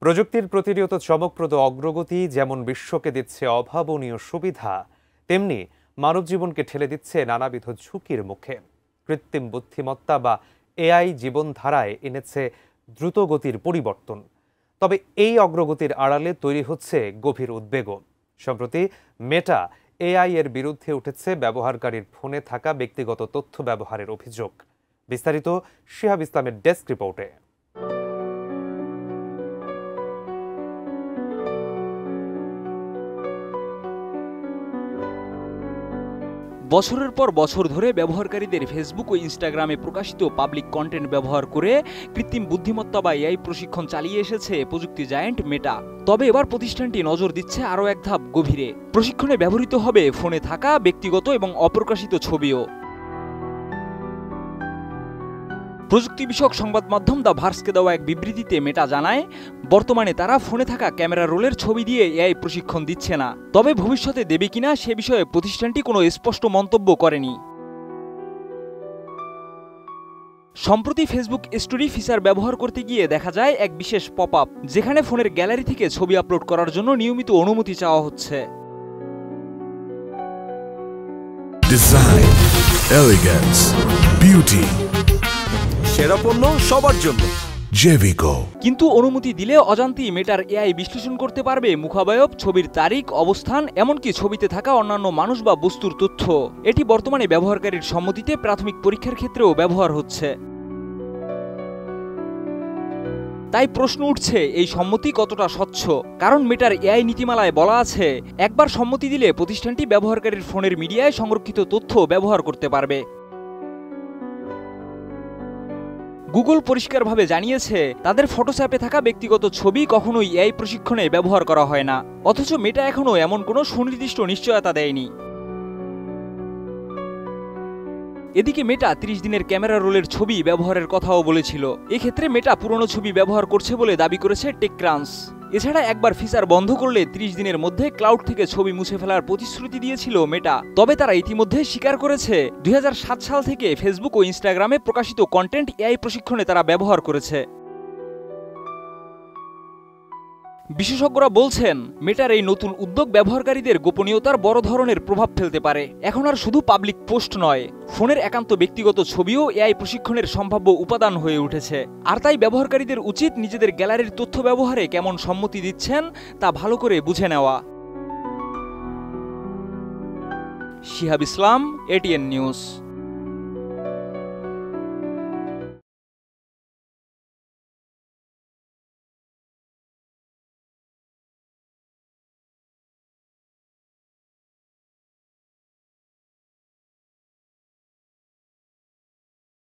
প্রযুক্তির প্রতিনিয়ত চমকপ্রদ অগ্রগতি যেমন বিশ্বকে দিচ্ছে অভাবনীয় সুবিধা, তেমনি মানব জীবনকে ঠেলে দিচ্ছে নানাবিধ ঝুঁকির মুখে। কৃত্রিম বুদ্ধিমত্তা বা এআই জীবনধারায় এনেছে দ্রুতগতির পরিবর্তন। তবে এই অগ্রগতির আড়ালে তৈরি হচ্ছে গভীর উদ্বেগও। সম্প্রতি মেটা এআই এর বিরুদ্ধে উঠেছে ব্যবহারকারীর ফোনে থাকা ব্যক্তিগত তথ্য ব্যবহারের অভিযোগ। বিস্তারিত শিহাব ইসলামের ডেস্ক রিপোর্টে। বছরের পর বছর ধরে ব্যবহারকারীদের ফেসবুক ও ইনস্টাগ্রামে প্রকাশিত পাবলিক কন্টেন্ট ব্যবহার করে কৃত্রিম বুদ্ধিমত্তা বা এআই প্রশিক্ষণ চালিয়ে এসেছে প্রযুক্তি জায়ান্ট মেটা। তবে এবার প্রতিষ্ঠানটি নজর দিচ্ছে আরও এক ধাপ গভীরে। প্রশিক্ষণে ব্যবহৃত হবে ফোনে থাকা ব্যক্তিগত এবং অপ্রকাশিত ছবিও। প্রযুক্তি বিষয়ক সংবাদ মাধ্যম দ্য ভার্সকে দেওয়া এক বিবৃতিতে মেটা জানায়, বর্তমানে তারা ফোনে থাকা ক্যামেরা রোলের ছবি দিয়ে এআই প্রশিক্ষণ দিচ্ছে না। তবে ভবিষ্যতে দেবে কিনা সে বিষয়ে প্রতিষ্ঠানটি কোনো স্পষ্ট মন্তব্য করেনি। সম্প্রতি ফেসবুক স্টোরি ফিচার ব্যবহার করতে গিয়ে দেখা যায় এক বিশেষ পপ আপ, যেখানে ফোনের গ্যালারি থেকে ছবি আপলোড করার জন্য নিয়মিত অনুমতি চাওয়া হচ্ছে। ডিজাইন, এলিগেন্স, বিউটি, সেরা পণ্য সবার জন্য জেভিকো। কিন্তু অনুমতি দিলে অজান্তেই মেটার এআই বিশ্লেষণ করতে পারবে মুখাবয়ব, ছবির তারিখ, অবস্থান, এমনকি ছবিতে থাকা অন্যান্য মানুষ বা বস্তুর তথ্য। এটি বর্তমানে ব্যবহারকারীর সম্মতিতে প্রাথমিক পরীক্ষার ক্ষেত্রেও ব্যবহার হচ্ছে। তাই প্রশ্ন উঠছে, এই সম্মতি কতটা স্বচ্ছ? কারণ মেটার এআই নীতিমালায় বলা আছে, একবার সম্মতি দিলে প্রতিষ্ঠানটি ব্যবহারকারীর ফোনের মিডিয়ায় সংরক্ষিত তথ্য ব্যবহার করতে পারবে। গুগল পরিষ্কারভাবে জানিয়েছে, তাদের ফটোস অ্যাপে থাকা ব্যক্তিগত ছবি কখনোই এআই প্রশিক্ষণে ব্যবহার করা হয় না। অথচ মেটা এখনও এমন কোনো সুনির্দিষ্ট নিশ্চয়তা দেয়নি। এদিকে মেটা 30 দিনের ক্যামেরা রোলের ছবি ব্যবহারের কথাও বলেছিল। এক্ষেত্রে মেটা পুরনো ছবি ব্যবহার করছে বলে দাবি করেছে টেকক্রাঞ্চ। এছাড়া একবার ফিচার বন্ধ করলে 30 দিনের মধ্যে ক্লাউড থেকে ছবি মুছে ফেলার প্রতিশ্রুতি দিয়েছিল মেটা। তবে তারা ইতিমধ্যে স্বীকার করেছে, 2007 সাল থেকে ফেসবুক ও ইনস্টাগ্রামে প্রকাশিত কন্টেন্ট এআই প্রশিক্ষণে তারা ব্যবহার করেছে। বিশেষজ্ঞরা বলছেন, মেটার এই নতুন উদ্যোগ ব্যবহারকারীদের গোপনীয়তার বড় ধরনের প্রভাব ফেলতে পারে। এখন আর শুধু পাবলিক পোস্ট নয়, ফোনের একান্ত ব্যক্তিগত ছবিও এআই প্রশিক্ষণের সম্ভাব্য উপাদান হয়ে উঠেছে। আর তাই ব্যবহারকারীদের উচিত নিজেদের গ্যালারির তথ্য ব্যবহারে কেমন সম্মতি দিচ্ছেন তা ভালো করে বুঝে নেওয়া। শিহাব ইসলাম, এটিএন নিউজ।